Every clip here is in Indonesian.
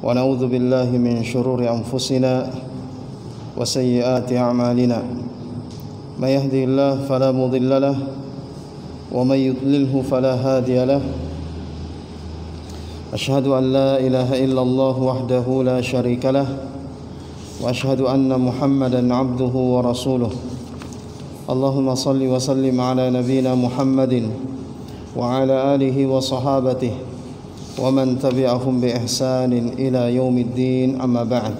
ونعوذ بالله من شرور أنفسنا وسيئات أعمالنا من يهده الله فلا مضل له ومن يضلله فلا هادي له أشهد أن لا إله إلا الله وحده لا شريك له وأشهد أن محمدا عبده ورسوله اللهم صل وسلم على نبينا محمد وعلى آله وصحابته ومن تبعهم بإحسان إلى يوم الدين أما بعد.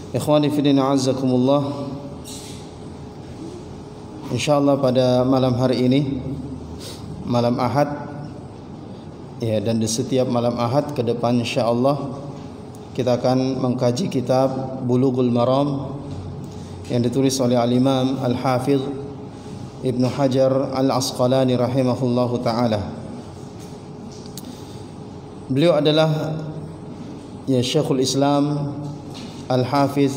Ikhwani fi din a'azzakumullah. Insyaallah pada malam hari ini, malam Ahad, ya, dan di setiap malam Ahad ke depan insyaallah kita akan mengkaji kitab Bulughul Maram yang ditulis oleh Al-Imam Al-Hafidh Ibnu Hajar Al-Asqalani rahimahullahu ta'ala. Beliau adalah ya Syekhul Islam Al-Hafidh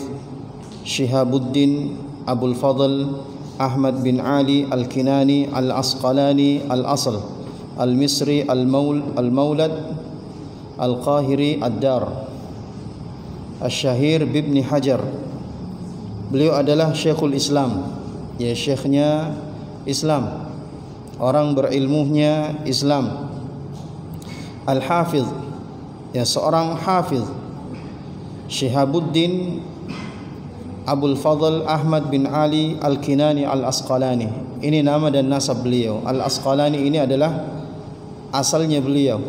Shihabuddin Abul Fadl Ahmad bin Ali Al-Kinani Al-Asqalani Al-Asl Al-Misri Al-Maulad Al-Qahiri Ad-Dar Al-Syahir Bibni Hajar. Beliau adalah Syekhul Islam, ya syekhnya Islam, orang berilmunya Islam. Al-Hafidh, ya seorang hafidh. Shihabuddin Abul Fadl Ahmad bin Ali Al-Kinani Al-Asqalani. Ini nama dan nasab beliau. Al-Asqalani ini adalah asalnya beliau.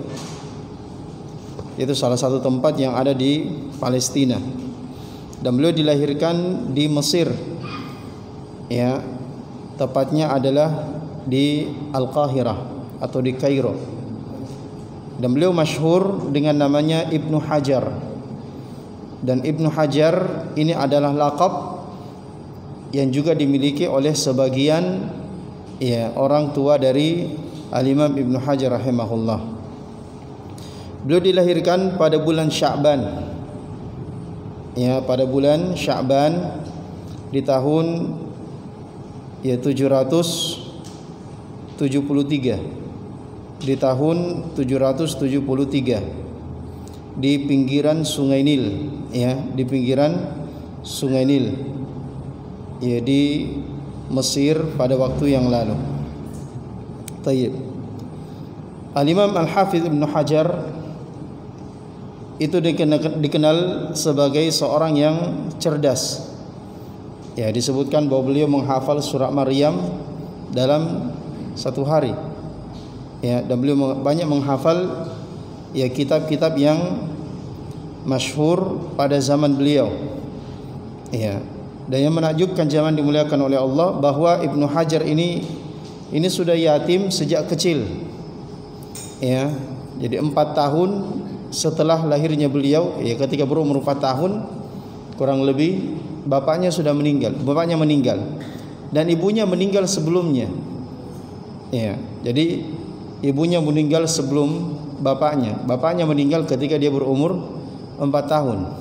Itu salah satu tempat yang ada di Palestina. Dan beliau dilahirkan di Mesir, ya, tepatnya adalah di Al-Qahirah atau di Kairo. Dan beliau masyhur dengan namanya Ibnu Hajar. Dan Ibnu Hajar ini adalah laqab yang juga dimiliki oleh sebagian ya orang tua dari Al-Imam Ibnu Hajar rahimahullah. Beliau dilahirkan pada bulan Sya'ban. Ya, pada bulan Sya'ban di tahun ya 773, di tahun 773 di pinggiran Sungai Nil, ya, di pinggiran Sungai Nil, ya, di Mesir pada waktu yang lalu. Tayyib. Al-Imam Al-Hafidh Ibnu Hajar itu dikenal sebagai seorang yang cerdas. Ya, disebutkan bahwa beliau menghafal surah Maryam dalam satu hari. Ya, dan beliau banyak menghafal ya kitab-kitab yang masyhur pada zaman beliau. Ya, dan yang menakjubkan zaman dimuliakan oleh Allah bahwa Ibnu Hajar ini sudah yatim sejak kecil. Ya, jadi 4 tahun setelah lahirnya beliau, ya ketika berumur 4 tahun kurang lebih bapaknya meninggal dan ibunya meninggal sebelumnya. Ya, jadi ibunya meninggal sebelum bapaknya. Bapaknya meninggal ketika dia berumur 4 tahun.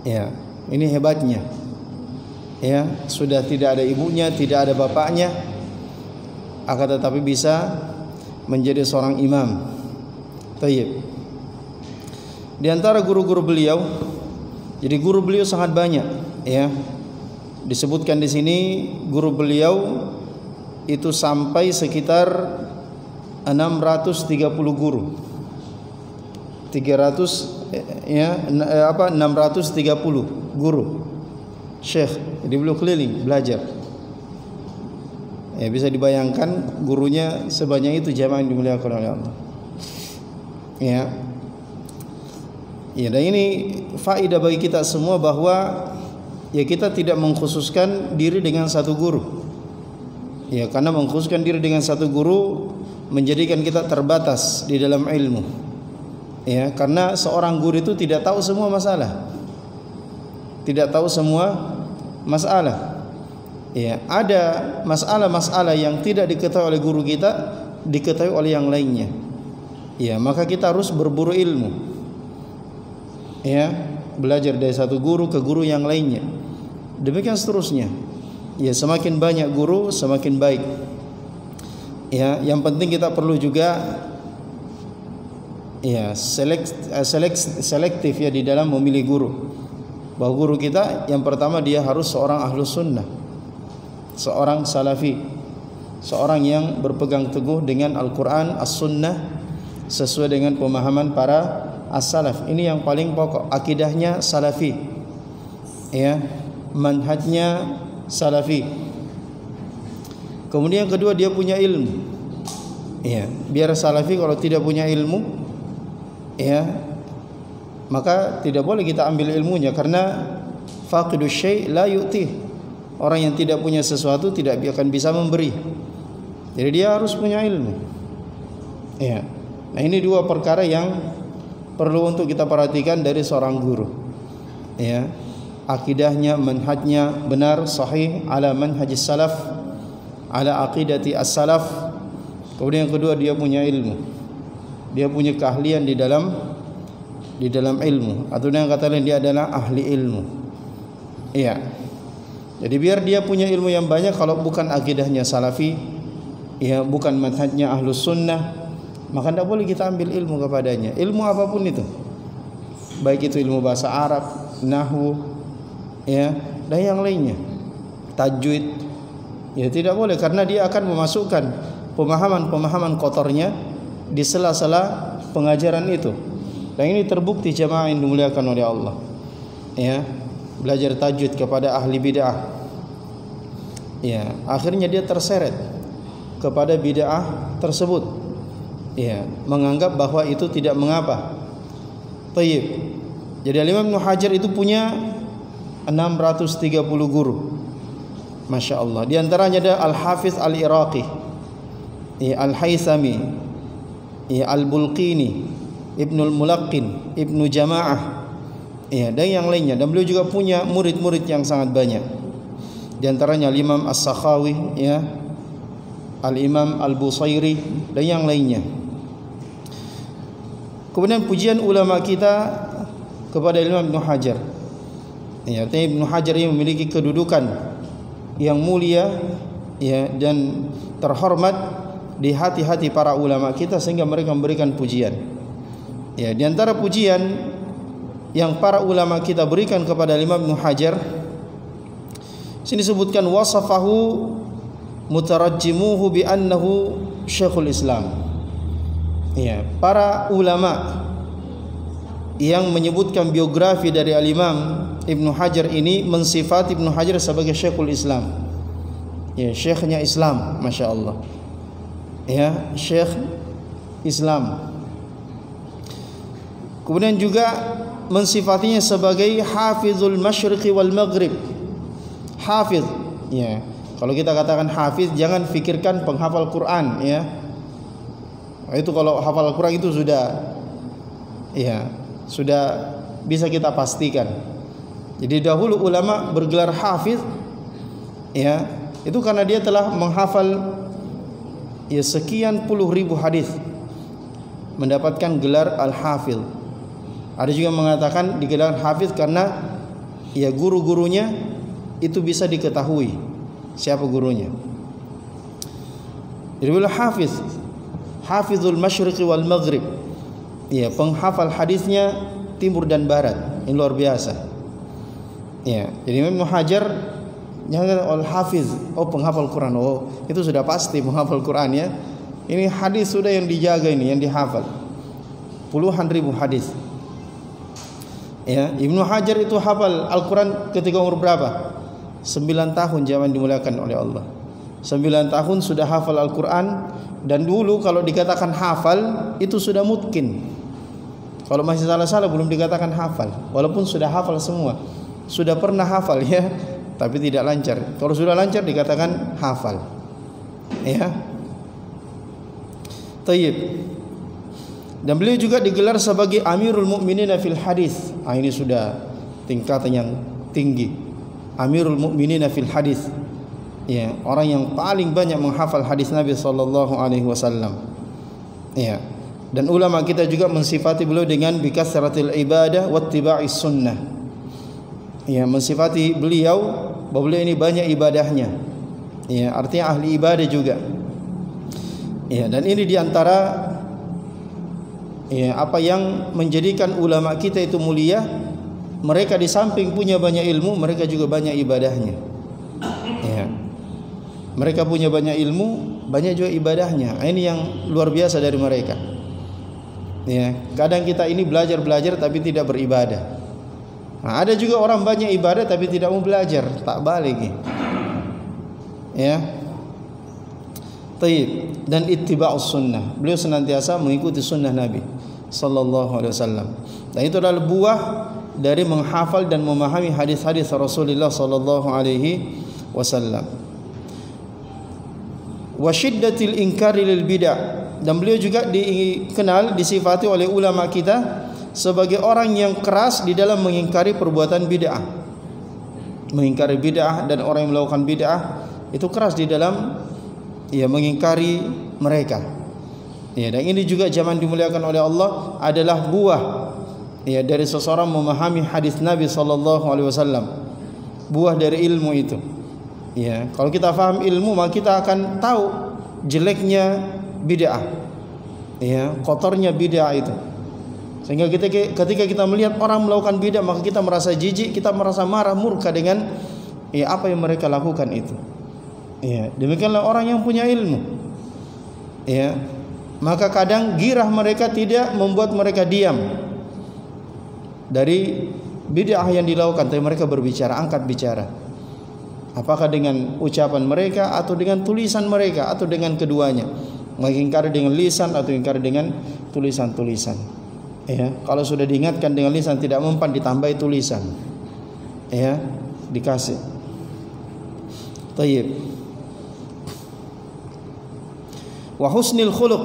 Ya, ini hebatnya. Ya, sudah tidak ada ibunya, tidak ada bapaknya, akan tetapi bisa menjadi seorang imam. Tayyib. Di antara guru-guru beliau, jadi guru beliau sangat banyak, ya. Disebutkan di sini guru beliau itu sampai sekitar 630 guru. 630 guru. Syekh. Jadi beliau keliling belajar. Ya, bisa dibayangkan gurunya sebanyak itu jamaah yang dimuliakan oleh Allah. Ya. Ya, dan ini faedah bagi kita semua bahwa ya kita tidak mengkhususkan diri dengan satu guru. Ya, karena mengkhususkan diri dengan satu guru menjadikan kita terbatas di dalam ilmu. Ya, karena seorang guru itu tidak tahu semua masalah. Tidak tahu semua masalah. Ya, ada masalah-masalah yang tidak diketahui oleh guru kita, diketahui oleh yang lainnya. Ya, maka kita harus berburu ilmu. Ya, belajar dari satu guru ke guru yang lainnya. Demikian seterusnya. Ya, semakin banyak guru semakin baik. Ya, yang penting kita perlu juga ya selektif ya di dalam memilih guru. Bahwa guru kita yang pertama dia harus seorang ahlus sunnah, seorang salafi, seorang yang berpegang teguh dengan Al-Quran, As-Sunnah sesuai dengan pemahaman para as-salaf. Ini yang paling pokok, akidahnya salafi, ya, manhajnya salafi. Kemudian yang kedua dia punya ilmu, ya. Biar salafi kalau tidak punya ilmu, ya, maka tidak boleh kita ambil ilmunya, karena faqidus syai' la yu'tih. Orang yang tidak punya sesuatu tidak akan bisa memberi. Jadi dia harus punya ilmu. Ya. Nah, ini dua perkara yang perlu untuk kita perhatikan dari seorang guru. Ya. Akidahnya, manhajnya benar, sahih, ala manhajis salaf, ala aqidati as-salaf. Kemudian yang kedua dia punya ilmu. Dia punya keahlian di dalam ilmu. Atau yang kata lain dia adalah ahli ilmu. Iya. Jadi biar dia punya ilmu yang banyak, kalau bukan akidahnya salafi, ya, bukan manhajnya ahlus sunnah, maka tidak boleh kita ambil ilmu kepadanya. Ilmu apapun itu, baik itu ilmu bahasa Arab, nahwu, ya, dan yang lainnya, tajwid, ya tidak boleh, karena dia akan memasukkan pemahaman-pemahaman kotornya di sela-sela pengajaran itu. Dan ini terbukti jamaah yang dimuliakan oleh Allah. Ya, belajar tajwid kepada ahli bid'ah, ya, akhirnya dia terseret kepada bid'ah tersebut, ya, menganggap bahwa itu tidak mengapa. Tayyib. Jadi Imam Ibnu Hajar itu punya 630 guru, Masya Allah. Di antaranya ada Al-Hafiz Al-Iraqi, ya, Al-Haythami, ya, Al-Bulqini, Ibnul Mulaqqin, Ibnu Jama'ah, ya, dan yang lainnya. Dan beliau juga punya murid-murid yang sangat banyak. Di antaranya Imam As-Sakhawi, ya, Al-Imam Al-Busairi, dan yang lainnya. Kemudian pujian ulama kita kepada Imam Ibnu Hajar. Ya, artinya Ibnu Hajar ini memiliki kedudukan yang mulia, ya, dan terhormat di hati-hati para ulama kita, sehingga mereka memberikan pujian. Ya, di antara pujian yang para ulama kita berikan kepada Imam Ibnu Hajar, sini disebutkan wasafahu mutarajjimuhu bi annahu Syekhul Islam. Ya, para ulama yang menyebutkan biografi dari Al-Imam Ibnu Hajar ini mensifati Ibnu Hajar sebagai Syekhul Islam. Ya, syekhnya Islam, Masya Allah. Ya, Syekh Islam. Kemudian juga mensifatinya sebagai Hafizul Masyriqi wal Maghrib. Hafiz, ya. Kalau kita katakan hafiz, jangan fikirkan penghafal Quran, ya. Itu kalau hafal Quran itu sudah, ya, sudah bisa kita pastikan. Jadi dahulu ulama bergelar hafiz, ya, itu karena dia telah menghafal, ya, sekian puluh ribu hadis, mendapatkan gelar al-hafiz. Ada juga mengatakan digelar hafiz karena, ya, guru-gurunya itu bisa diketahui siapa gurunya. Jadi bila hafiz, Hafizul Masyriqi wal Maghrib, ya, penghafal hadisnya timur dan barat, ini luar biasa. Ya, jadi Imam Ibnu Hajar jangan al-hafiz, oh penghafal Quran, oh itu sudah pasti penghafal Quran, ya. Ini hadis sudah yang dijaga, ini yang dihafal puluhan ribu hadis. Ya, Ibnu Hajar itu hafal Al-Quran ketika umur berapa? 9 tahun, zaman dimuliakan oleh Allah. 9 tahun sudah hafal Al-Quran. Dan dulu kalau dikatakan hafal itu sudah mungkin. Kalau masih salah-salah belum dikatakan hafal. Walaupun sudah hafal semua, sudah pernah hafal, ya, tapi tidak lancar. Kalau sudah lancar dikatakan hafal, ya. Tayyib. Dan beliau juga digelar sebagai Amirul Mukminin fil Hadis. Ini sudah tingkatan yang tinggi. Amirul Mukminin fil Hadis, ya, orang yang paling banyak menghafal hadis Nabi sallallahu alaihi wasallam. Ya. Dan ulama kita juga mensifati beliau dengan bikasratil ibadah wattiba'is sunnah. Ya, mensifati beliau bahwa beliau ini banyak ibadahnya. Ya, artinya ahli ibadah juga. Ya, dan ini diantara ya, apa yang menjadikan ulama kita itu mulia. Mereka di samping punya banyak ilmu, mereka juga banyak ibadahnya. Ya. Mereka punya banyak ilmu, banyak juga ibadahnya. Ini yang luar biasa dari mereka. Ya, kadang kita ini belajar tapi tidak beribadah. Nah, ada juga orang banyak ibadah tapi tidak mau belajar, tak balik. Ya. Taib, dan ittiba'us sunnah. Beliau senantiasa mengikuti sunnah Nabi sallallahu alaihi wasallam. Dan itu adalah buah dari menghafal dan memahami hadis-hadis Rasulullah sallallahu alaihi wasallam. Wa syiddatil inkari lil bid'ah, dan beliau juga dikenal, disifati oleh ulama kita sebagai orang yang keras di dalam mengingkari perbuatan bid'ah. Mengingkari bid'ah, dan orang yang melakukan bid'ah itu keras di dalam ya mengingkari mereka. Ya, dan ini juga zaman dimuliakan oleh Allah adalah buah ya dari seseorang memahami hadis Nabi sallallahu alaihi wasallam. Buah dari ilmu itu. Ya, kalau kita faham ilmu, maka kita akan tahu jeleknya bid'ah. Ya, kotornya bid'ah itu. Sehingga ketika kita melihat orang melakukan bid'ah, maka kita merasa jijik, kita merasa marah, murka dengan ya apa yang mereka lakukan itu. Ya, demikianlah orang yang punya ilmu. Ya, maka kadang girah mereka tidak membuat mereka diam dari bid'ah yang dilakukan, tapi mereka berbicara, angkat bicara. Apakah dengan ucapan mereka atau dengan tulisan mereka atau dengan keduanya. Mengingkari dengan lisan atau ingkari dengan tulisan-tulisan. Ya, kalau sudah diingatkan dengan lisan tidak mempan, ditambahi tulisan. Ya, dikasih. Tayyib. Wa husnil khuluq.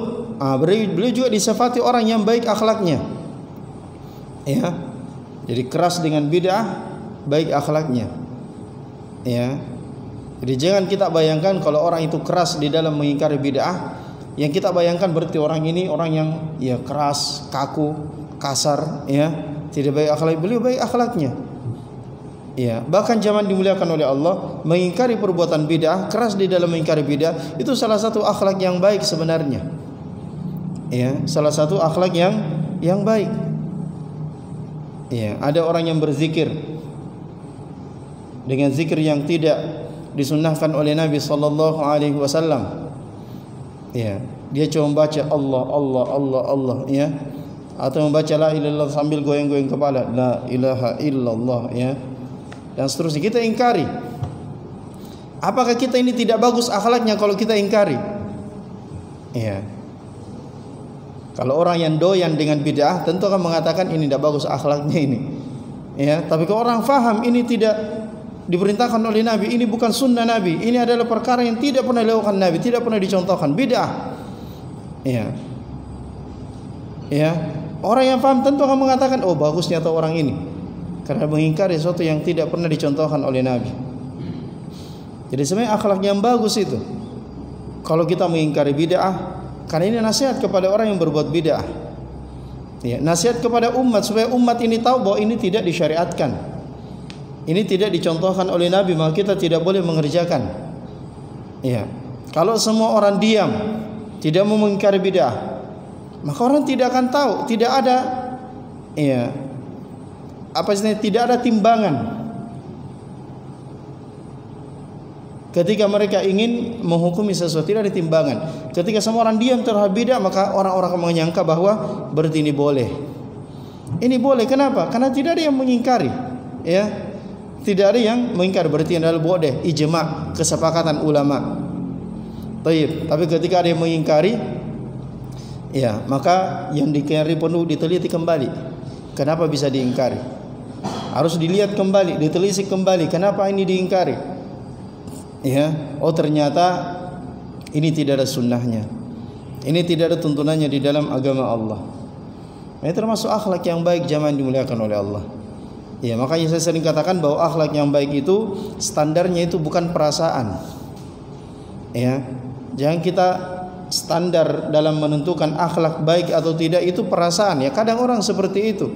Beliau juga disifati orang yang baik akhlaknya. Ya. Jadi keras dengan bid'ah, baik akhlaknya. Ya. Jadi jangan kita bayangkan kalau orang itu keras di dalam mengingkari bid'ah, yang kita bayangkan berarti orang ini orang yang ya keras, kaku, kasar, ya, tidak baik akhlak. Beliau baik akhlaknya. Ya, bahkan zaman dimuliakan oleh Allah, mengingkari perbuatan bid'ah, keras di dalam mengingkari bid'ah, itu salah satu akhlak yang baik sebenarnya. Ya, salah satu akhlak yang baik. Ya, ada orang yang berzikir dengan zikir yang tidak disunnahkan oleh Nabi sallallahu alaihi wasallam. Ya, dia cuma membaca Allah Allah Allah Allah, ya, atau membaca la ilaha illallah sambil goyang-goyang kepala, la ilaha illallah, ya, dan seterusnya. Kita ingkari. Apakah kita ini tidak bagus akhlaknya kalau kita ingkari? Ya. Kalau orang yang doyan dengan bid'ah tentu akan mengatakan ini tidak bagus akhlaknya ini. Ya, tapi kalau orang faham ini tidak diperintahkan oleh Nabi, ini bukan sunnah Nabi, ini adalah perkara yang tidak pernah dilakukan Nabi, tidak pernah dicontohkan, bid'ah. Ya. Ya, orang yang faham tentu akan mengatakan, oh bagusnya atau orang ini, karena mengingkari sesuatu yang tidak pernah dicontohkan oleh Nabi. Jadi sebenarnya akhlak yang bagus itu kalau kita mengingkari bid'ah, karena ini nasihat kepada orang yang berbuat bid'ah. Ya, nasihat kepada umat supaya umat ini tahu bahwa ini tidak disyariatkan. Ini tidak dicontohkan oleh Nabi, maka kita tidak boleh mengerjakan. Ya. Kalau semua orang diam, tidak mau mengingkari bid'ah, maka orang tidak akan tahu, tidak ada ya, apa istilahnya, tidak ada timbangan ketika mereka ingin menghukumi sesuatu, tidak ada timbangan. Ketika semua orang diam terhadap bid'ah, maka orang-orang akan menyangka bahwa berarti ini boleh. Ini boleh, kenapa? Karena tidak ada yang mengingkari. Ya. Tidak ada yang mengingkari, berarti adalah boleh, ijma', kesepakatan ulama. Taib. Tapi ketika ada yang mengingkari, ya, maka yang diingkari perlu diteliti kembali. Kenapa bisa diingkari? Harus dilihat kembali, ditelisik kembali, kenapa ini diingkari? Ya, oh ternyata ini tidak ada sunnahnya. Ini tidak ada tuntunannya di dalam agama Allah. Ini termasuk akhlak yang baik zaman dimuliakan oleh Allah. Ya, makanya saya sering katakan bahwa akhlak yang baik itu standarnya itu bukan perasaan. Ya, jangan kita standar dalam menentukan akhlak baik atau tidak itu perasaan. Ya, kadang orang seperti itu.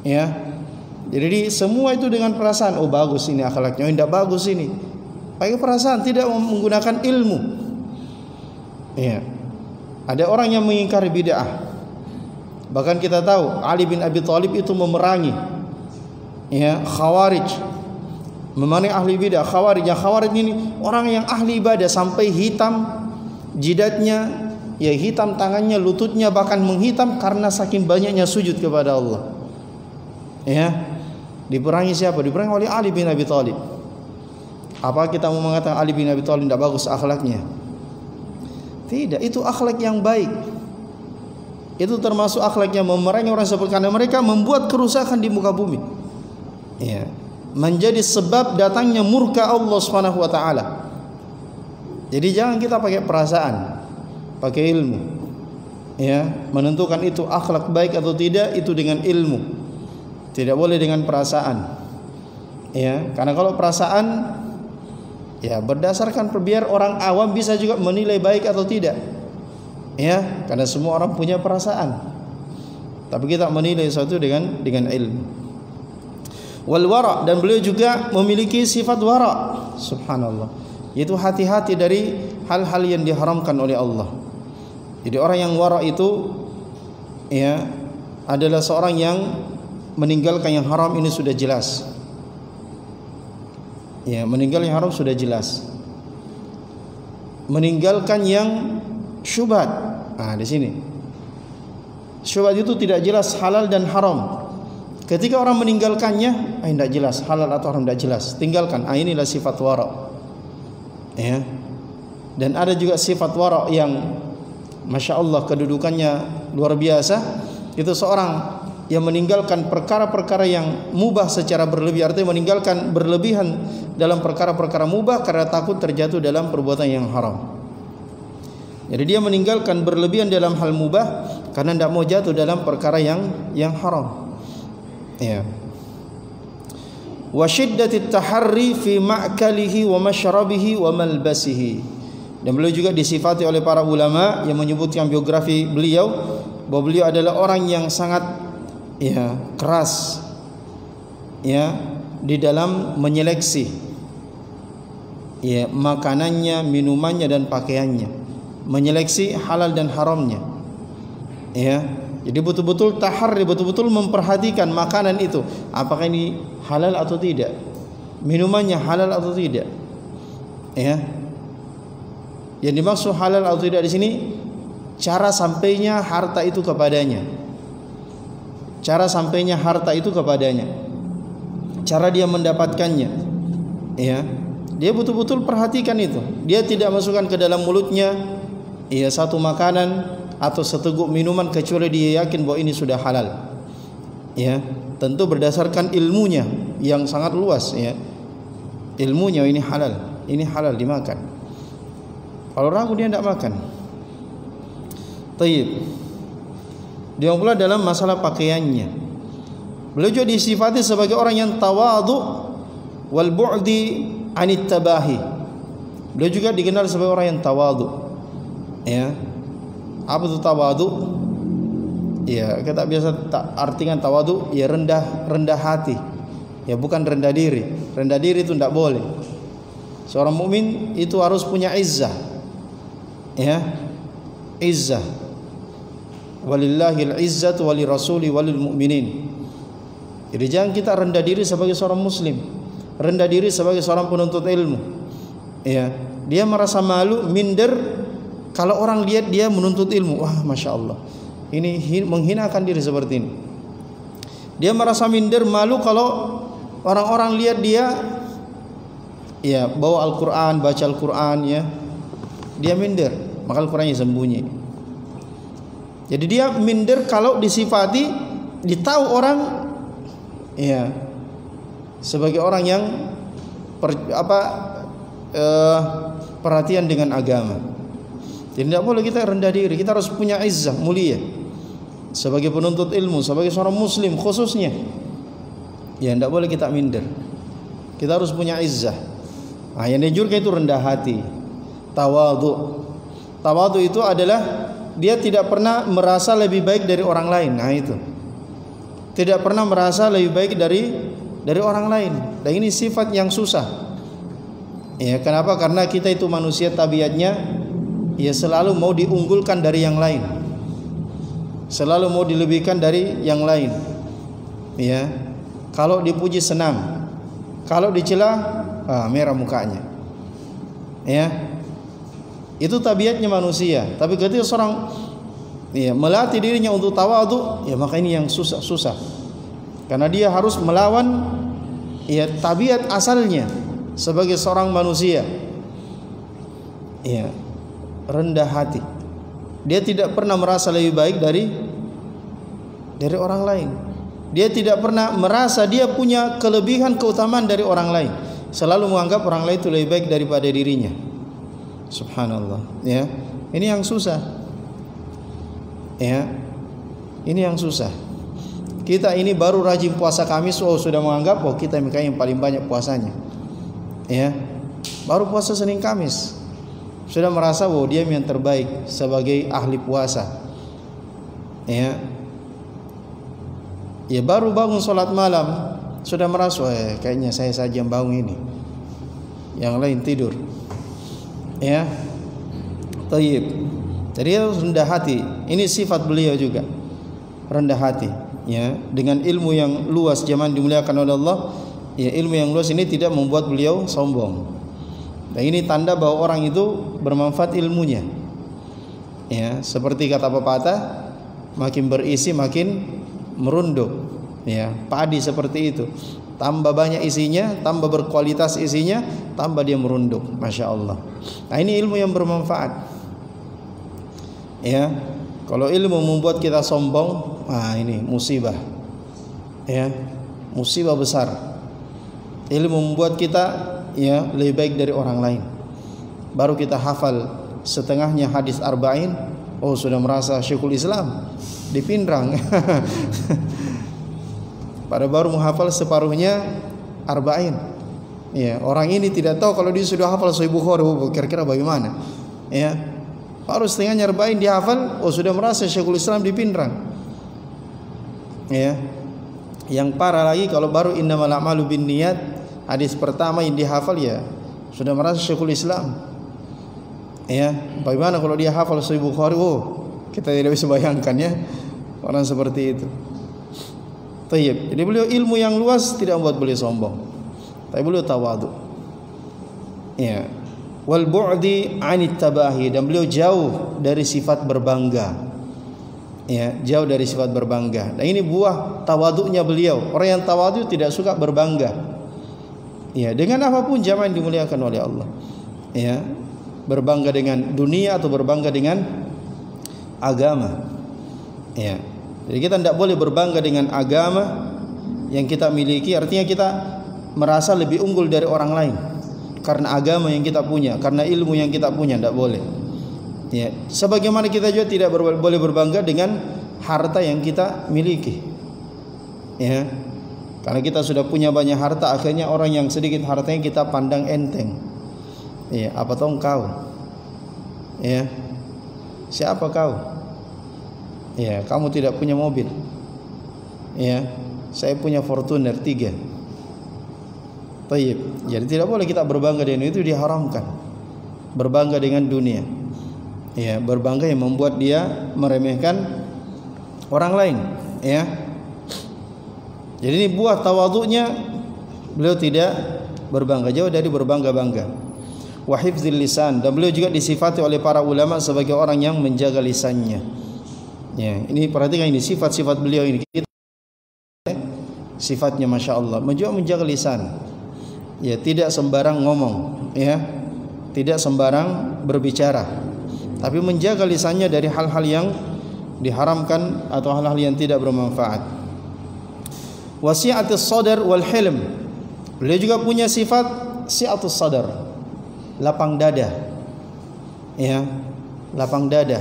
Ya, jadi semua itu dengan perasaan. Oh bagus ini akhlaknya, oh tidak bagus ini. Pakai perasaan, tidak menggunakan ilmu. Ya, Ada orang yang mengingkari bid'ah. Bahkan kita tahu Ali bin Abi Thalib itu memerangi Khawarij, memerangi ahli bid'ah. Khawarij ini orang yang ahli ibadah sampai hitam jidatnya, hitam tangannya, lututnya bahkan menghitam karena saking banyaknya sujud kepada Allah. Diperangi siapa? Diperangi oleh Ali bin Abi Thalib. Apa kita mau mengatakan Ali bin Abi Thalib tidak bagus akhlaknya? Tidak, itu akhlak yang baik. Itu termasuk akhlaknya memerangi orang seperti, karena mereka membuat kerusakan di muka bumi. Menjadi sebab datangnya murka Allah Subhanahu wa taala. Jadi jangan kita pakai perasaan, pakai ilmu. Menentukan itu akhlak baik atau tidak itu dengan ilmu. Tidak boleh dengan perasaan. Karena kalau perasaan berdasarkan biar orang awam bisa juga menilai baik atau tidak. Karena semua orang punya perasaan. Tapi kita menilai sesuatu dengan ilmu. Wal wara, dan beliau juga memiliki sifat wara. Subhanallah. Yaitu hati-hati dari hal-hal yang diharamkan oleh Allah. Jadi orang yang wara itu adalah seorang yang meninggalkan yang haram, ini sudah jelas. Meninggal yang haram sudah jelas. Meninggalkan yang syubhat. Di sini. Syubhat itu tidak jelas halal dan haram. Ketika orang meninggalkannya, tidak jelas halal atau haram, tidak jelas. Tinggalkan. Inilah sifat wara. Dan ada juga sifat wara yang Masya Allah kedudukannya luar biasa. Itu seorang yang meninggalkan perkara-perkara yang mubah secara berlebih, artinya meninggalkan berlebihan dalam perkara-perkara mubah karena takut terjatuh dalam perbuatan yang haram. Jadi dia meninggalkan berlebihan dalam hal mubah karena tidak mau jatuh dalam perkara yang haram. Wa shiddatit taharri fi ma'kalihi wa mashrabihi wa malbasihi. Dan beliau juga disifati oleh para ulama yang menyebutkan biografi beliau bahwa beliau adalah orang yang sangat keras di dalam menyeleksi makanannya, minumannya dan pakaiannya, menyeleksi halal dan haramnya. Jadi betul-betul tahari, betul-betul memperhatikan makanan itu, apakah ini halal atau tidak, minumannya halal atau tidak. Yang dimaksud halal atau tidak di sini cara sampainya harta itu kepadanya. Cara sampainya harta itu kepadanya, cara dia mendapatkannya. Dia betul-betul perhatikan itu. Dia tidak masukkan ke dalam mulutnya satu makanan atau seteguk minuman kecuali dia yakin bahwa ini sudah halal. Tentu berdasarkan ilmunya yang sangat luas. Ilmunya ini halal dimakan. Kalau ragu dia tidak makan. Tayyib. Dia pula dalam masalah pakaiannya, beliau juga disifati sebagai orang yang tawadhu wal bu'di anit tabahi. Beliau juga dikenal sebagai orang yang tawadhu. Apa itu tawadhu? Kita biasa artikan tawadhu rendah hati. Bukan rendah diri. Rendah diri itu tidak boleh. Seorang mukmin itu harus punya izzah. Izzah. Walillahil izzatu walirrasuli walil mu'minin. Jadi jangan kita rendah diri sebagai seorang muslim, rendah diri sebagai seorang penuntut ilmu. Dia merasa malu, minder kalau orang lihat dia menuntut ilmu. Wah, Masya Allah, ini menghinakan diri seperti ini. Dia merasa minder, malu kalau orang-orang lihat dia bawa Al-Quran, baca Al-Quran, dia minder, maka Al-Qurannya sembunyi. Jadi dia minder kalau disifati, ditahu orang sebagai orang yang perhatian dengan agama. Jadi tidak boleh kita rendah diri. Kita harus punya izzah, mulia sebagai penuntut ilmu, sebagai seorang muslim khususnya. Tidak boleh kita minder. Kita harus punya izzah. Yang dianjurkan itu rendah hati, tawadhu. Tawadhu itu adalah dia tidak pernah merasa lebih baik dari orang lain. Itu tidak pernah merasa lebih baik dari orang lain. Dan ini sifat yang susah. Kenapa? Karena kita itu manusia tabiatnya ya selalu mau diunggulkan dari yang lain, selalu mau dilebihkan dari yang lain. Ya, kalau dipuji senang, kalau dicela merah mukanya. Ya, itu tabiatnya manusia. Tapi ketika seorang melatih dirinya untuk tawadhu, ya maka ini yang susah. Karena dia harus melawan tabiat asalnya sebagai seorang manusia. Ya, rendah hati. Dia tidak pernah merasa lebih baik dari orang lain. Dia tidak pernah merasa dia punya kelebihan keutamaan dari orang lain. Selalu menganggap orang lain itu lebih baik daripada dirinya. Subhanallah. Ya, ini yang susah. Ya, ini yang susah. Kita ini baru rajin puasa Kamis, sudah menganggap kita yang paling banyak puasanya. Ya, baru puasa Senin Kamis, sudah merasa dia yang terbaik sebagai ahli puasa. Ya, baru bangun sholat malam sudah merasa kayaknya saya saja yang bangun ini, yang lain tidur. Ya, tayyib. Jadi rendah hati. Ini sifat beliau juga, rendah hati. Ya, dengan ilmu yang luas zaman dimuliakan oleh Allah. Ya, ilmu yang luas ini tidak membuat beliau sombong. Dan ini tanda bahwa orang itu bermanfaat ilmunya. Ya, seperti kata pepatah, makin berisi makin merunduk. Ya, padi seperti itu. Tambah banyak isinya, tambah berkualitas isinya, tambah dia merunduk. Masya Allah. Nah, ini ilmu yang bermanfaat. Ya, kalau ilmu membuat kita sombong, ini musibah. Ya, musibah besar. Ilmu membuat kita lebih baik dari orang lain. Baru kita hafal setengahnya hadis arba'in, sudah merasa Syekhul Islam dipindrang. Pada baru menghafal separuhnya arba'in. Ya, orang ini tidak tahu kalau dia sudah hafal Sahih Bukhari, kira-kira bagaimana? Ya, baru setengahnya arba'in dihafal, sudah merasa Syekhul Islam dipindrang. Ya, yang parah lagi kalau baru innamal a'malu binniyat, hadis pertama yang dihafal sudah merasa Syekhul Islam. Ya, bagaimana kalau dia hafal Sahih Bukhari? Kita tidak bisa bayangkan ya orang seperti itu. Tayyib. Jadi beliau ilmu yang luas tidak membuat beliau sombong, tapi beliau tawadhu. Ya, wal bu'di 'anit tabahi, dan beliau jauh dari sifat berbangga. Ya, jauh dari sifat berbangga. Dan ini buah tawadhunya beliau. Orang yang tawadhu tidak suka berbangga. Ya, dengan apapun jamaah yang dimuliakan oleh Allah. Ya, berbangga dengan dunia atau berbangga dengan agama. Ya, jadi kita tidak boleh berbangga dengan agama yang kita miliki. Artinya kita merasa lebih unggul dari orang lain karena agama yang kita punya, karena ilmu yang kita punya, tidak boleh. Ya, sebagaimana kita juga tidak boleh berbangga dengan harta yang kita miliki. Ya, karena kita sudah punya banyak harta, akhirnya orang yang sedikit hartanya kita pandang enteng. Ya, apa tahu kau? Ya, siapa kau? Ya, kamu tidak punya mobil. Ya, saya punya Fortuner 3. Tayyib. Jadi tidak boleh kita berbangga dengan itu, diharamkan. Berbangga dengan dunia. Ya, berbangga yang membuat dia meremehkan orang lain. Ya. Jadi ini buah tawadhunya, beliau tidak berbangga, jauh dari berbangga-bangga. Wa hifdzil lisan, dan beliau juga disifati oleh para ulama sebagai orang yang menjaga lisannya. Ya, ini perhatikan ini sifat-sifat beliau ini. Sifatnya Masya Allah, menjaga lisan. Ya, tidak sembarang ngomong, ya, tidak sembarang berbicara, tapi menjaga lisannya dari hal-hal yang diharamkan atau hal-hal yang tidak bermanfaat. Wasi'atus sadar wal hilm, beliau juga punya sifat si'atus sadar, lapang dada. Ya, lapang dada.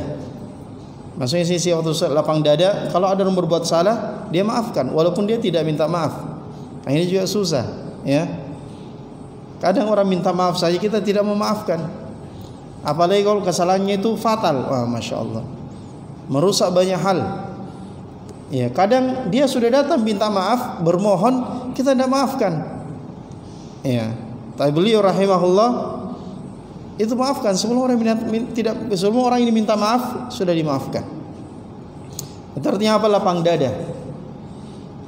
Maksudnya sisi waktu lapang dada, kalau ada yang berbuat salah, dia maafkan walaupun dia tidak minta maaf. Nah, ini juga susah, ya. Kadang orang minta maaf saja kita tidak memaafkan. Apalagi kalau kesalahannya itu fatal. Wah, Masya Allah, merusak banyak hal. Ya, kadang dia sudah datang minta maaf, bermohon, kita tidak maafkan. Ya, tapi beliau rahimahullah itu maafkan. Semua orang ini minta maaf, sudah dimaafkan. Itu artinya apa? Lapang dada.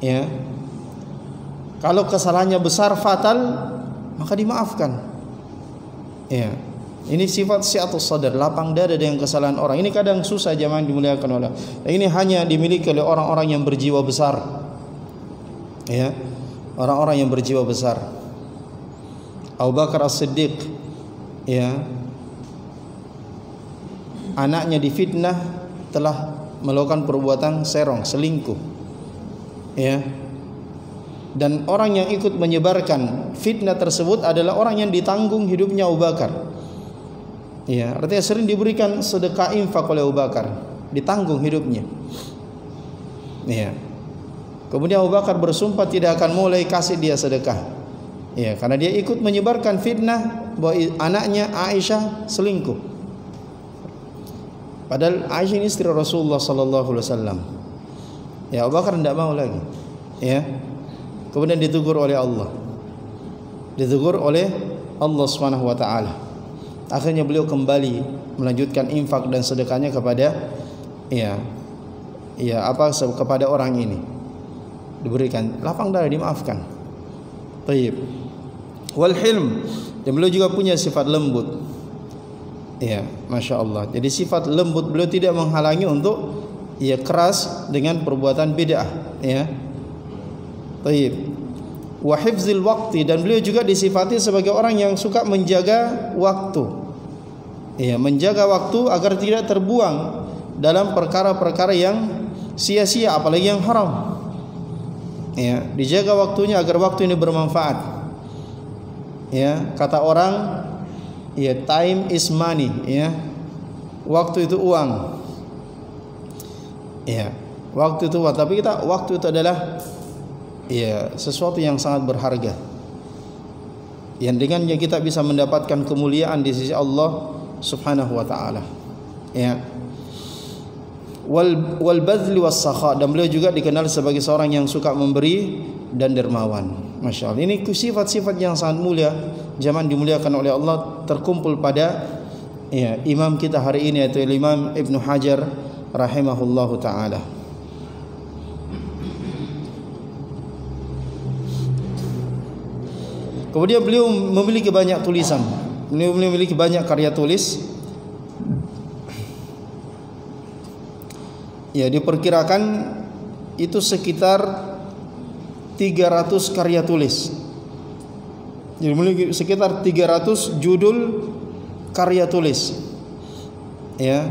Ya. Kalau kesalahannya besar fatal, maka dimaafkan. Ya. Ini sifat si'atus sadar, lapang dada dengan kesalahan orang. Ini kadang susah jemaah dimuliakan oleh. Ini hanya dimiliki oleh orang-orang yang berjiwa besar. Ya. Orang-orang yang berjiwa besar. Abu Bakar As-Siddiq, ya, anaknya difitnah telah melakukan perbuatan serong, selingkuh, ya, dan orang yang ikut menyebarkan fitnah tersebut adalah orang yang ditanggung hidupnya Abu Bakar, ya, artinya sering diberikan sedekah infak oleh Abu Bakar, ditanggung hidupnya, ya. Kemudian Abu Bakar bersumpah tidak akan mulai kasih dia sedekah, ya, karena dia ikut menyebarkan fitnah bahwa anaknya Aisyah selingkuh. Padahal Aisyah ini istri Rasulullah sallallahu alaihi wasallam. Ya, Abu Bakar tidak mau lagi. Ya. Kemudian ditegur oleh Allah. Ditegur oleh Allah Subhanahu wa taala. Akhirnya beliau kembali melanjutkan infak dan sedekahnya kepada kepada orang ini. Diberikan lapang dada, dimaafkan. Baik. Wal hilm, dan beliau juga punya sifat lembut. Ya, Masya Allah. Jadi sifat lembut beliau tidak menghalangi untuk keras dengan perbuatan bid'ah. Ya. Baik. Wa hifzil waqti, dan beliau juga disifati sebagai orang yang suka menjaga waktu. Ya, menjaga waktu agar tidak terbuang dalam perkara-perkara yang sia-sia, apalagi yang haram. Ya, dijaga waktunya agar waktu ini bermanfaat. Ya, kata orang, ya, time is money, ya. Waktu itu uang. Ya, waktu itu uang, tapi waktu itu adalah sesuatu yang sangat berharga. Yang dengannya kita bisa mendapatkan kemuliaan di sisi Allah Subhanahu wa taala. Ya. Wal badli was sakha, dan beliau juga dikenal sebagai seorang yang suka memberi dan dermawan. Masya Allah, ini sifat-sifat yang sangat mulia, zaman dimuliakan oleh Allah, terkumpul pada imam kita hari ini, yaitu Imam Ibnu Hajar rahimahullahu taala. Kemudian beliau memiliki banyak tulisan, beliau memiliki banyak karya tulis. Ya, diperkirakan itu sekitar 300 karya tulis. Jadi memiliki sekitar 300 judul karya tulis. Ya.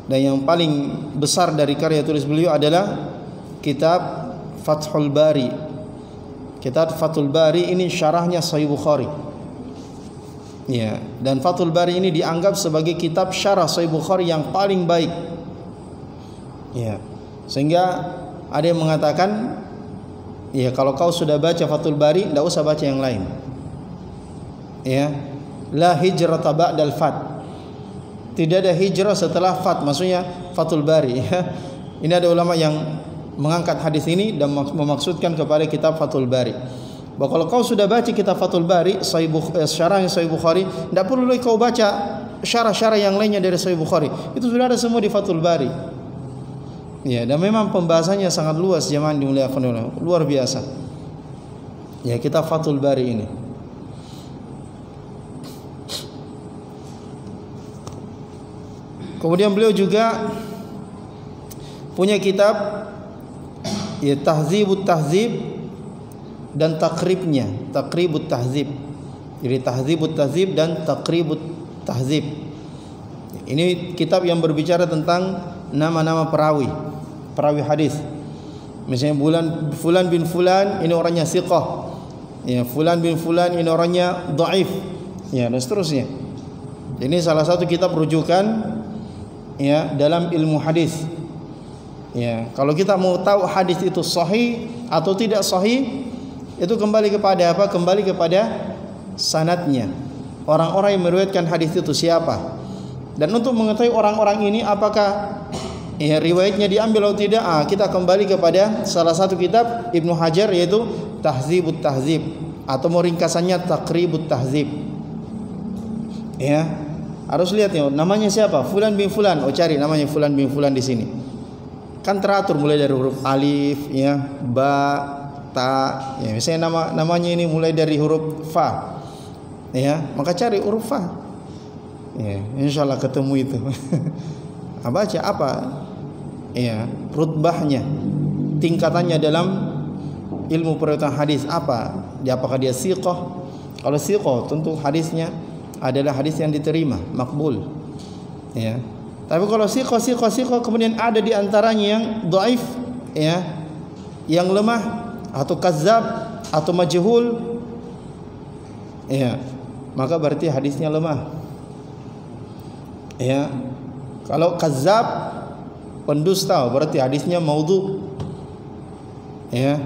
Dan yang paling besar dari karya tulis beliau adalah kitab Fathul Bari. Kitab Fathul Bari ini syarahnya Sahih Bukhari. Ya, dan Fathul Bari ini dianggap sebagai kitab syarah Sahih Bukhari yang paling baik. Ya, sehingga ada yang mengatakan, ya, kalau kau sudah baca Fathul Bari, tidak usah baca yang lain. Ya, la hijrata ba'dal fat. Tidak ada hijrah setelah fat, maksudnya Fathul Bari. Ya. Ini ada ulama yang mengangkat hadis ini dan memaksudkan kepada kitab Fathul Bari. Bahwa kalau kau sudah baca kitab Fathul Bari, syarah Sahih Bukhari, tidak perlu lagi kau baca syarah-syarah yang lainnya dari Sahih Bukhari. Itu sudah ada semua di Fathul Bari. Ya, dan memang pembahasannya sangat luas, jemaah dimuliakan oleh Allah, luar biasa. Ya, kitab Fathul Bari ini. Kemudian beliau juga punya kitab Tahzibut Tahzib dan Taqribnya, Taqribut Tahzib. Jadi Tahzibut Tahzib dan Taqribut Tahzib. Ini kitab yang berbicara tentang nama-nama perawi hadis. Misalnya Fulan bin Fulan ini orangnya thiqah. Ya, Fulan bin Fulan ini orangnya dhaif. Ya, dan seterusnya. Ini salah satu kitab rujukan ya dalam ilmu hadis. Ya, kalau kita mau tahu hadis itu sahih atau tidak sahih, itu kembali kepada apa? Kembali kepada sanadnya. Orang-orang yang meriwayatkan hadis itu siapa? Dan untuk mengetahui orang-orang ini apakah riwayatnya diambil atau tidak, kita kembali kepada salah satu kitab Ibnu Hajar, yaitu Tahzibut Tahzib, atau mau ringkasannya Taqribut Tahzib. Ya, harus lihat ya, namanya siapa? Fulan bin Fulan. Oh, cari namanya Fulan bin Fulan di sini. Kan teratur mulai dari huruf alif, ya, ba, ta. Ya, misalnya namanya ini mulai dari huruf fa. Ya, maka cari huruf fa. Ya, insyaallah ketemu itu. Baca apa? Ya, rutbahnya, tingkatannya dalam ilmu periwayatan hadis apa? Apakah dia siqah? Kalau siqah, tentu hadisnya adalah hadis yang diterima, makbul. Ya. Tapi kalau siqah kemudian ada di antaranya yang dhaif, ya, yang lemah atau kazzab atau majhul, ya, maka berarti hadisnya lemah. Ya. Kalau kazzab, pendusta, berarti hadisnya maudhu. Ya.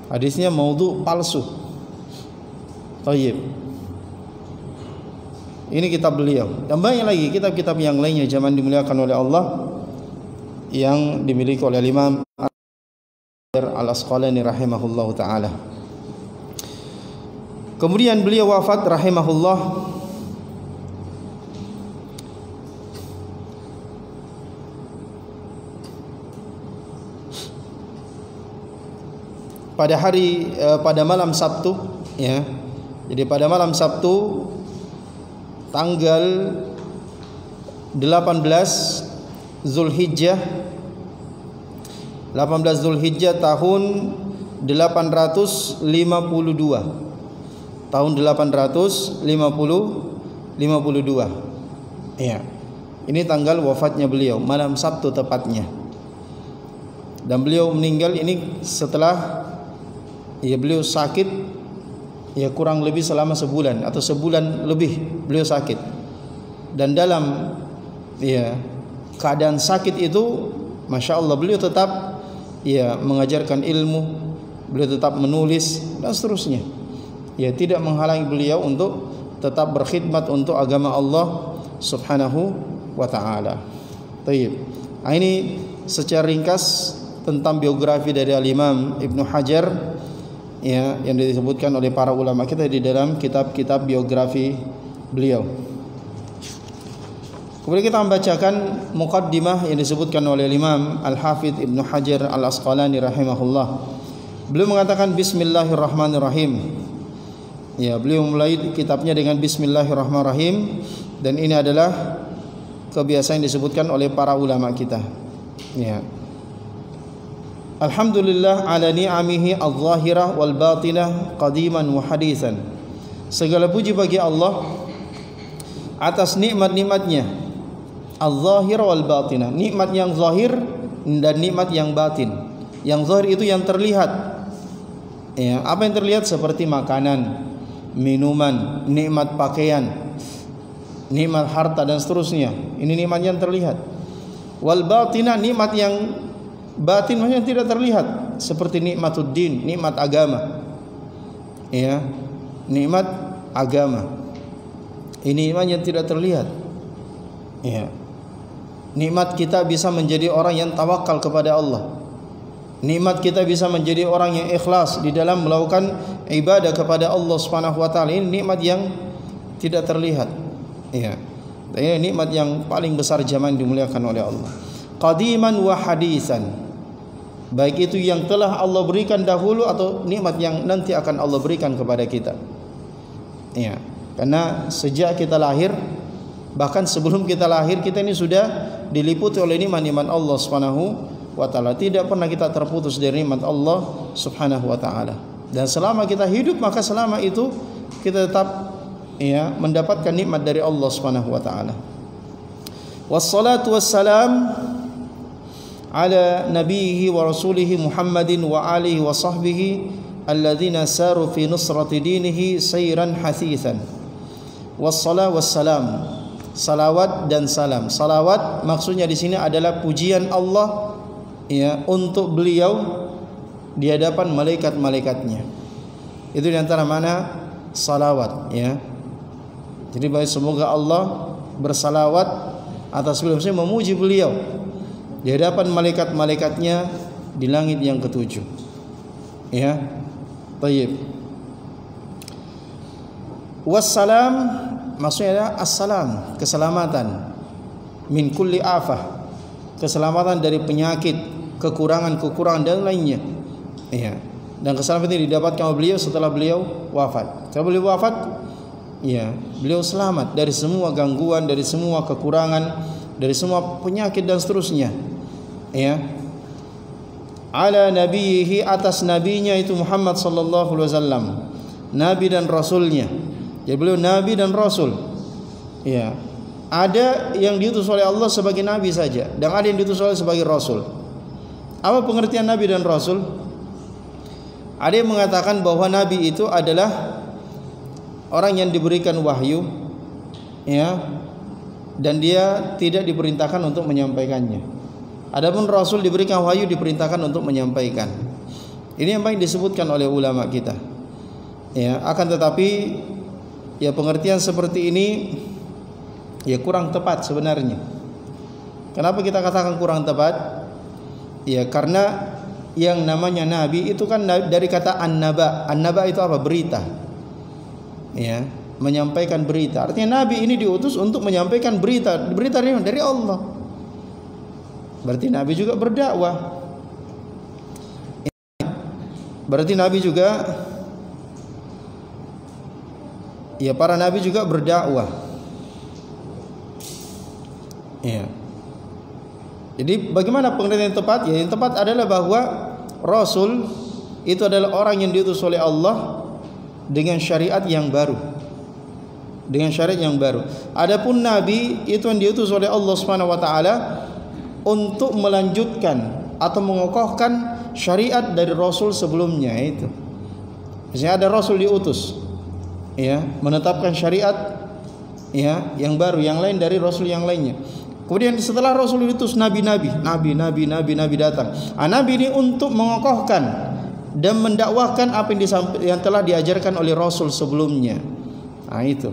Hadisnya maudhu, palsu. Baik. Ini kitab beliau. Dan banyak lagi kitab-kitab yang lainnya zaman dimuliakan oleh Allah yang dimiliki oleh Imam Al-Asqalani rahimahullahu taala. Kemudian beliau wafat rahimahullah pada malam Sabtu, ya. Jadi pada malam Sabtu tanggal 18 Zulhijjah tahun 852. Tahun 852. Ya. Ini tanggal wafatnya beliau, malam Sabtu tepatnya. Dan beliau meninggal ini setelah beliau sakit kurang lebih selama sebulan atau sebulan lebih beliau sakit. Dan dalam keadaan sakit itu, masya Allah, beliau tetap mengajarkan ilmu, beliau tetap menulis dan seterusnya. Tidak menghalangi beliau untuk tetap berkhidmat untuk agama Allah Subhanahu wa taala. Baik. Ini secara ringkas tentang biografi dari Al-Imam Ibnu Hajar, yang disebutkan oleh para ulama kita di dalam kitab-kitab biografi beliau. Kemudian kita membacakan muqaddimah yang disebutkan oleh Imam Al-Hafidz Ibnu Hajar Al-Asqalani rahimahullah. Beliau mengatakan bismillahirrahmanirrahim. Beliau mulai kitabnya dengan bismillahirrahmanirrahim, dan ini adalah kebiasaan yang disebutkan oleh para ulama kita. Alhamdulillah ala ni'amihi al-zahirah wal batinah qadiman wa hadisan. Segala puji bagi Allah atas nikmat-nikmatnya al-zahirah wal batinah, nikmat yang zahir dan nikmat yang batin. Yang zahir itu yang terlihat. Apa yang terlihat? Seperti makanan, minuman, nikmat pakaian, nikmat harta dan seterusnya. Ini nikmat yang terlihat. Wal batinah, nikmat yang batin, maksudnya tidak terlihat, seperti nikmatuddin, nikmat agama. Nikmat agama. Ini nikmat yang tidak terlihat. Nikmat kita bisa menjadi orang yang tawakal kepada Allah. Nikmat kita bisa menjadi orang yang ikhlas di dalam melakukan ibadah kepada Allah Subhanahu wa taala. Ini nikmat yang tidak terlihat. Ini nikmat yang paling besar zaman dimuliakan oleh Allah. Qadiman wa hadisan, baik itu yang telah Allah berikan dahulu atau nikmat yang nanti akan Allah berikan kepada kita. Karena sejak kita lahir, bahkan sebelum kita lahir, kita ini sudah diliputi oleh nikmat-nikmat Allah Subhanahu wa taala. Tidak pernah kita terputus dari nikmat Allah Subhanahu wa taala. Dan selama kita hidup, maka selama itu kita tetap mendapatkan nikmat dari Allah Subhanahu wa taala. Wassalatu wassalam ala nabiyhi wa rasulihi Muhammadin wa alihi wa sahbihi alladzina saru fi nusrati dinihi sayran hasithan. Wassalatu wassalam, salawat dan salam. Salawat maksudnya di sini adalah pujian Allah untuk beliau di hadapan malaikat-malaikatnya. Itu di antara mana salawat, Jadi semoga Allah bersalawat atas beliau, memuji beliau di hadapan malaikat-malaikatnya di langit yang ketujuh. Baik. Wassalam maksudnya adalah assalam, keselamatan, min kulli afah, keselamatan dari penyakit, kekurangan dan lainnya. Ya. Dan keselamatan ini didapatkan oleh beliau setelah beliau wafat. Setelah beliau wafat, ya, beliau selamat dari semua gangguan, dari semua kekurangan, dari semua penyakit dan seterusnya. Ya. Ala nabiyihi, atas nabinya itu Muhammad sallallahu alaihi wasallam, nabi dan rasulnya. Jadi beliau nabi dan rasul. Ya. Ada yang diutus oleh Allah sebagai nabi saja, dan ada yang diutus oleh sebagai rasul. Apa pengertian nabi dan rasul? Ada yang mengatakan bahwa nabi itu adalah orang yang diberikan wahyu, ya, dan dia tidak diperintahkan untuk menyampaikannya. Adapun rasul diberikan wahyu, diperintahkan untuk menyampaikan. Ini yang paling disebutkan oleh ulama kita. Ya, akan tetapi ya pengertian seperti ini ya kurang tepat sebenarnya. Kenapa kita katakan kurang tepat? Ya karena yang namanya nabi itu kan dari kata an-naba. An-naba itu apa? Berita. Ya, menyampaikan berita. Artinya nabi ini diutus untuk menyampaikan berita. Berita dari Allah. Berarti nabi juga berdakwah. Berarti nabi juga, ya para nabi juga berdakwah. Ya. Jadi bagaimana pengertian yang tepat? Ya, yang tepat adalah bahwa rasul itu adalah orang yang diutus oleh Allah dengan syariat yang baru. Dengan syariat yang baru. Adapun nabi itu yang diutus oleh Allah Subhanahu wa taala untuk melanjutkan atau mengokohkan syariat dari rasul sebelumnya itu. Misalnya ada rasul diutus, ya, menetapkan syariat, ya, yang baru, yang lain dari rasul yang lainnya. Kemudian setelah rasul diutus nabi datang. Nabi ini untuk mengokohkan dan mendakwahkan apa yang telah diajarkan oleh rasul sebelumnya. Itu.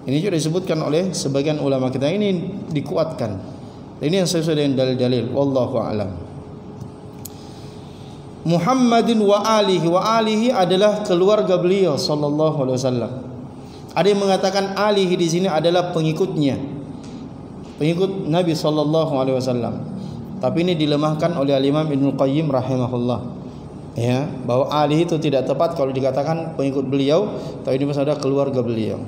Ini juga disebutkan oleh sebagian ulama kita, ini dikuatkan. Ini yang sesuai dengan dalil-dalil. Wallahu a'lam. Muhammadin wa alihi adalah keluarga beliau sallallahu alaihi wasallam. Ada yang mengatakan alihi di sini adalah pengikutnya, pengikut Nabi sallallahu alaihi wasallam. Tapi ini dilemahkan oleh Imam Ibnu Qayyim rahimahullah. Ya, bahwa alihi itu tidak tepat kalau dikatakan pengikut beliau, tapi ini maksudnya keluarga beliau.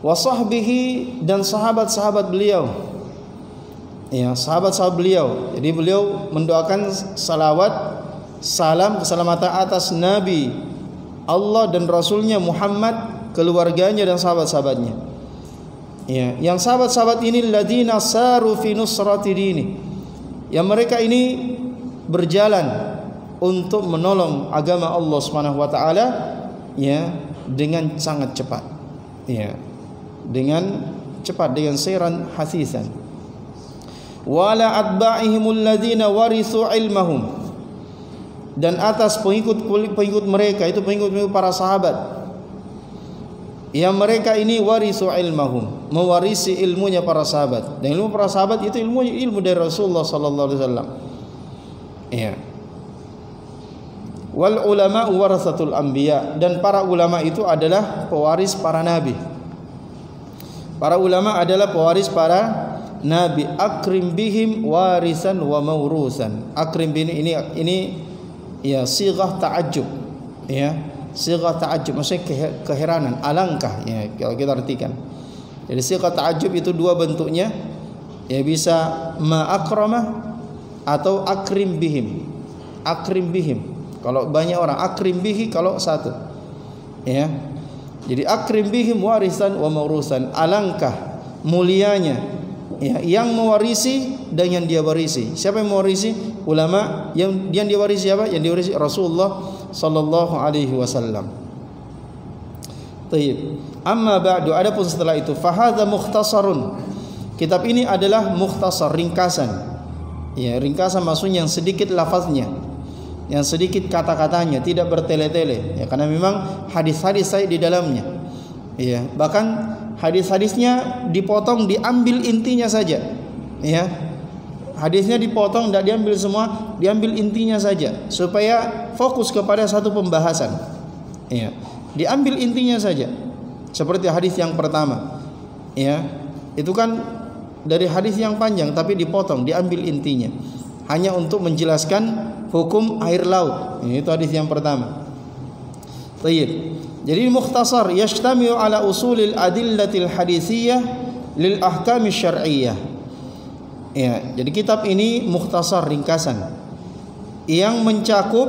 Wa sahbihi, dan sahabat-sahabat beliau. Ya, sahabat-sahabat beliau. Jadi beliau mendoakan salawat, salam, keselamatan atas Nabi Allah dan Rasulnya Muhammad, keluarganya dan sahabat-sahabatnya. Ya, yang sahabat-sahabat ini ladina saru fi nusrati dini. Yang mereka ini berjalan untuk menolong agama Allah Subhanahu wa taala, ya, dengan sangat cepat. Ya. Dengan cepat, dengan sairan hasisan. Wala atba'ihimul ladzina warithu ilmahum, dan atas pengikut mereka, itu pengikut para sahabat yang mereka ini warithu ilmahum, mewarisi ilmunya para sahabat. Dan ilmu para sahabat itu ilmu dari Rasulullah sallallahu alaihi wasallam. Ya. Wal ulama warasatul anbiya, dan para ulama itu adalah pewaris para nabi. Para ulama adalah pewaris para nabi. Akrim bihim warisan wa maurusan. Akrim bihim ini ya sighah ta'ajjub, ya, sighah ta'ajjub maksudnya keheranan, alangkah, ya, kalau kita artikan. Jadi sighah ta'ajjub itu dua bentuknya, ya, bisa ma akramah atau akrim bihim. Akrim bihim kalau banyak orang, akrim bihi kalau satu, ya. Jadi akrim bihim warisan wa maurusan, alangkah mulianya, ya, yang mewarisi dan yang dia warisi. Siapa yang mewarisi? Ulama. Yang dia warisi siapa? Yang dia warisi Rasulullah sallallahu alaihi wasallam. Baik. Amma ba'du, adapun setelah itu, fa hadza mukhtasarun. Kitab ini adalah mukhtasar, ringkasan. Ya, ringkasan maksudnya yang sedikit lafaznya, yang sedikit kata-katanya, tidak bertele-tele, ya, karena memang hadis-hadis saya di dalamnya. Ya, bahkan hadis-hadisnya dipotong, diambil intinya saja. Ya, hadisnya dipotong, tidak diambil semua, diambil intinya saja supaya fokus kepada satu pembahasan. Ya, diambil intinya saja. Seperti hadis yang pertama, ya, itu kan dari hadis yang panjang tapi dipotong, diambil intinya, hanya untuk menjelaskan hukum air laut. Itu hadis yang pertama. Baik. Jadi mukhtasar yashtamilu ala usulil adillatil hadisiyah lil ahkam syar'iyyah. Ya, jadi kitab ini mukhtasar, ringkasan yang mencakup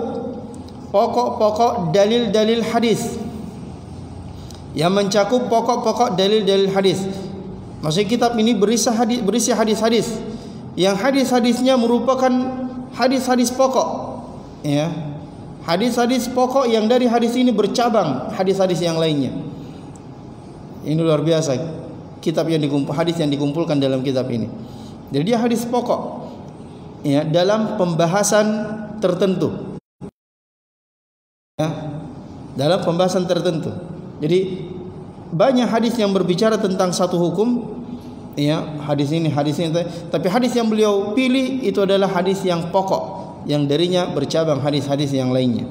pokok-pokok dalil-dalil hadis. Yang mencakup pokok-pokok dalil-dalil hadis. Maksudnya kitab ini berisi hadis-hadis yang hadis-hadisnya merupakan hadis-hadis pokok, ya. Hadis-hadis pokok yang dari hadis ini bercabang hadis-hadis yang lainnya. Ini luar biasa kitab yang hadis yang dikumpulkan dalam kitab ini. Jadi dia hadis pokok, ya, dalam pembahasan tertentu, ya, dalam pembahasan tertentu. Jadi banyak hadis yang berbicara tentang satu hukum, ya, hadis ini, tapi hadis yang beliau pilih itu adalah hadis yang pokok, yang darinya bercabang hadis-hadis yang lainnya.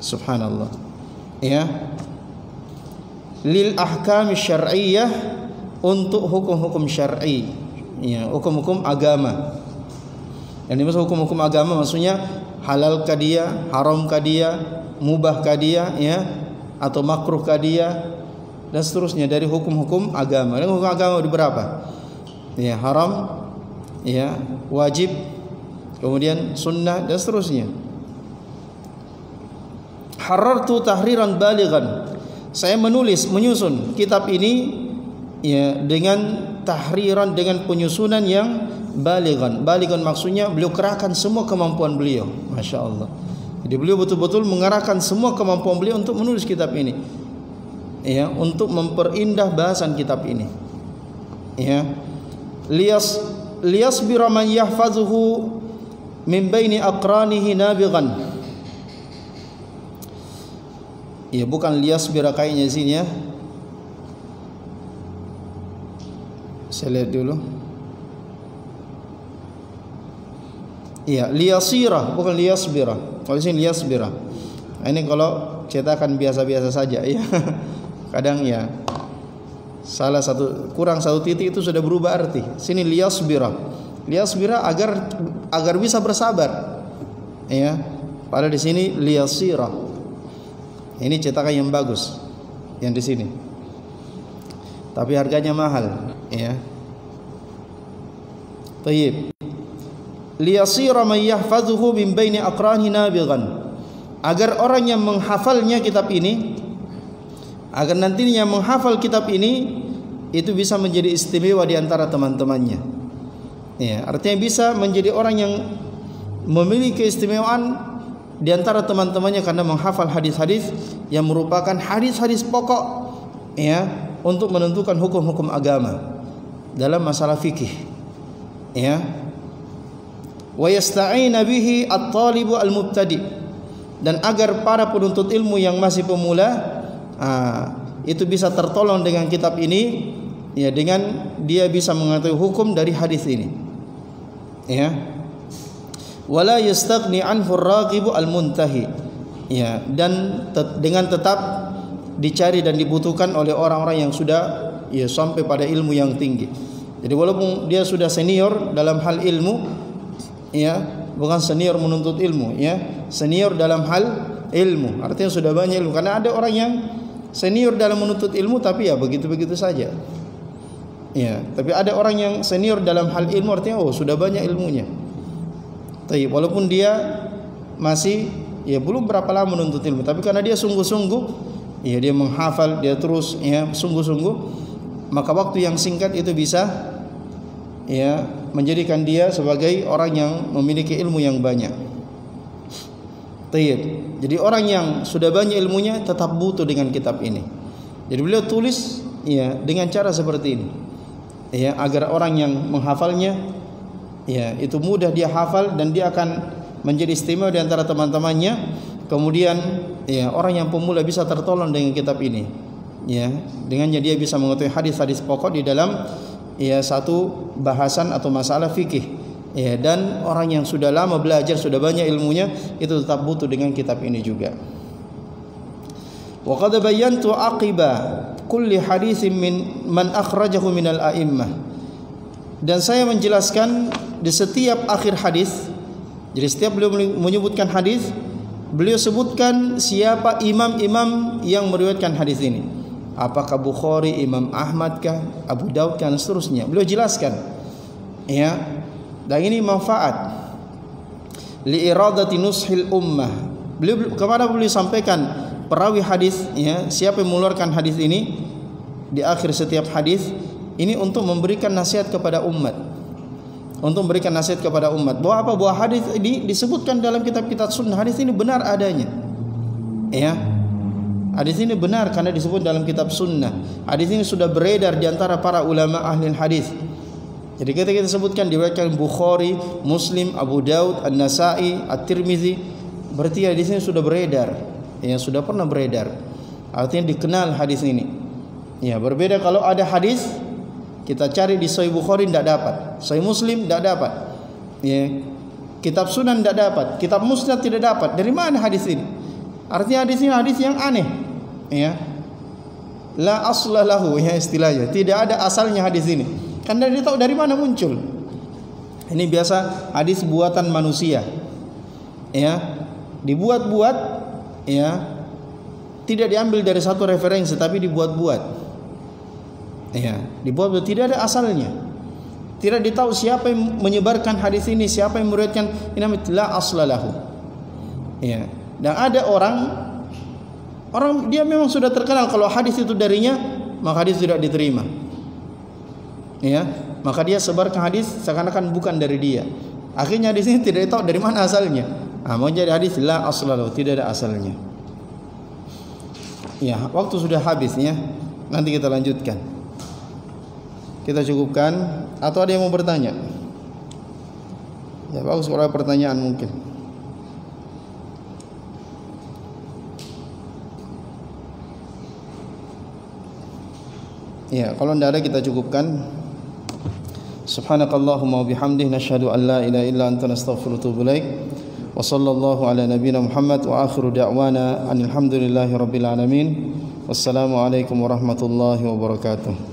Subhanallah. Ya. Lil ahkam syar'iyyah, untuk hukum-hukum syar'i, ya, hukum-hukum agama. Yang dimaksud hukum-hukum agama maksudnya halal kah dia, haram kah dia, mubah kah dia, ya, atau makruh kah dia, dan seterusnya dari hukum-hukum agama. Dan hukum agama ada berapa? Ya, haram, ya, wajib, kemudian sunnah, dan seterusnya. Harartu tahriran balighan, saya menyusun kitab ini, ya, dengan tahriran, dengan penyusunan yang balighan. Balighan maksudnya beliau kerahkan semua kemampuan beliau. Masya Allah. Jadi beliau betul-betul mengarahkan semua kemampuan beliau untuk menulis kitab ini, ya, untuk memperindah bahasan kitab ini, ya. Liyasbira man yahfazuhu min baini aqranihi nabighan. Ya, bukan liyasbira kayaknya sini, ya. Saya lihat dulu. Iya, liyasira, bukan liyasbira. Kalau sini liyasbira. Nah, ini kalau cetakan biasa-biasa saja, ya. Kadang, ya, kurang satu titik itu sudah berubah arti. Sini liyasbira. Liyasbira agar bisa bersabar, ya. Padahal di sini liyasira. Ini cetakan yang bagus yang di sini. Tapi harganya mahal, ya. Baik. Liyasira man yahfazuhu min baini aqrani nabighan, agar orang yang menghafalnya kitab ini, agar nantinya menghafal kitab ini itu bisa menjadi istimewa di antara teman-temannya. Ya, artinya bisa menjadi orang yang memiliki keistimewaan di antara teman-temannya karena menghafal hadis-hadis yang merupakan hadis-hadis pokok, ya, untuk menentukan hukum-hukum agama dalam masalah fikih, ya. Wa yasta'ina bihi at-talibu al-mubtadi', dan agar para penuntut ilmu yang masih pemula itu bisa tertolong dengan kitab ini, ya, dengan dia bisa mengetahui hukum dari hadis ini, ya. Wala yastaghni anhu ar-raghibu al-muntahi, ya, dan dengan tetap dicari dan dibutuhkan oleh orang-orang yang sudah, ya, sampai pada ilmu yang tinggi. Jadi walaupun dia sudah senior dalam hal ilmu, ya, bukan senior menuntut ilmu, ya, senior dalam hal ilmu, artinya sudah banyak ilmu. Karena ada orang yang senior dalam menuntut ilmu tapi ya begitu-begitu saja, ya. Tapi ada orang yang senior dalam hal ilmu, artinya sudah banyak ilmunya. Tapi walaupun dia masih, ya, belum berapa lama menuntut ilmu, tapi karena dia sungguh-sungguh, ya, dia menghafal, dia terus, ya, sungguh-sungguh, maka waktu yang singkat itu bisa, ya, menjadikan dia sebagai orang yang memiliki ilmu yang banyak. Jadi orang yang sudah banyak ilmunya tetap butuh dengan kitab ini. Jadi beliau tulis, ya, dengan cara seperti ini, ya, agar orang yang menghafalnya, ya, itu mudah dia hafal dan dia akan menjadi istimewa di antara teman-temannya. Kemudian, ya, orang yang pemula bisa tertolong dengan kitab ini, ya, dengannya dia bisa mengetahui hadis-hadis pokok di dalam, ya, satu bahasan atau masalah fikih, ya. Dan orang yang sudah lama belajar, sudah banyak ilmunya, itu tetap butuh dengan kitab ini juga. Wa qad bayyantu aqiba kulli haditsin min man akhrajahu minal a'immah. Dan saya menjelaskan di setiap akhir hadis. Jadi setiap beliau menyebutkan hadis, beliau sebutkan siapa imam-imam yang meriwayatkan hadis ini. Apakah Bukhari, Imam Ahmad kah, Abu Daud kah, dan seterusnya. Beliau jelaskan. Ya. Dan ini manfaat li iradati nushil ummah. Kepada beliau sampaikan perawi hadis, ya, siapa yang mengeluarkan hadis ini di akhir setiap hadis ini untuk memberikan nasihat kepada umat. Untuk memberikan nasihat kepada umat bahwa apa? Bahwa hadis ini disebutkan dalam kitab-kitab sunnah. Hadis ini benar adanya. Ya. Hadis ini benar karena disebut dalam kitab sunnah. Hadis ini sudah beredar di antara para ulama ahli hadis. Jadi kita sebutkan diriwayatkan Bukhari, Muslim, Abu Daud, An-Nasa'i, At-Tirmizi, berarti hadis ini sudah beredar, yang sudah pernah beredar. Artinya dikenal hadis ini. Ya, berbeda kalau ada hadis kita cari di Sahih Bukhari tidak dapat, Sahih Muslim tidak dapat. Ya, kitab Sunan tidak dapat, kitab Musnad tidak dapat. Dari mana hadis ini? Artinya hadis ini hadis yang aneh. Ya. La asla lahu, ya istilahnya. Tidak ada asalnya hadis ini. Karena dia tahu dari mana muncul. Ini biasa hadis buatan manusia. Ya. Dibuat-buat, ya. Tidak diambil dari satu referensi tapi dibuat-buat. Ya, dibuat-buat, tidak ada asalnya. Tidak ditahu siapa yang menyebarkan hadis ini, siapa yang meriwayatkan. Ini namanya la asla lahu. Ya. Dan ada orang dia memang sudah terkenal kalau hadis itu darinya, maka hadis tidak diterima. Ya, maka dia sebarkan hadis seakan-akan bukan dari dia. Akhirnya hadis ini tidak tahu dari mana asalnya. Mau jadi hadis la asla lahu, tidak ada asalnya. Ya, waktu sudah habisnya. Nanti kita lanjutkan. Kita cukupkan atau ada yang mau bertanya? Ya, bagus kalau ada pertanyaan mungkin. Ya, kalau tidak ada kita cukupkan. Subhanakallahumma wa bihamdih nasyhadu an la ilaha illa anta nastaghfiruka wa atubu ilaik. Wa sallallahu ala nabiyyina Muhammad wa akhiru da'wana alhamdulillahi rabbil alamin. Wassalamu alaikum warahmatullahi wabarakatuh.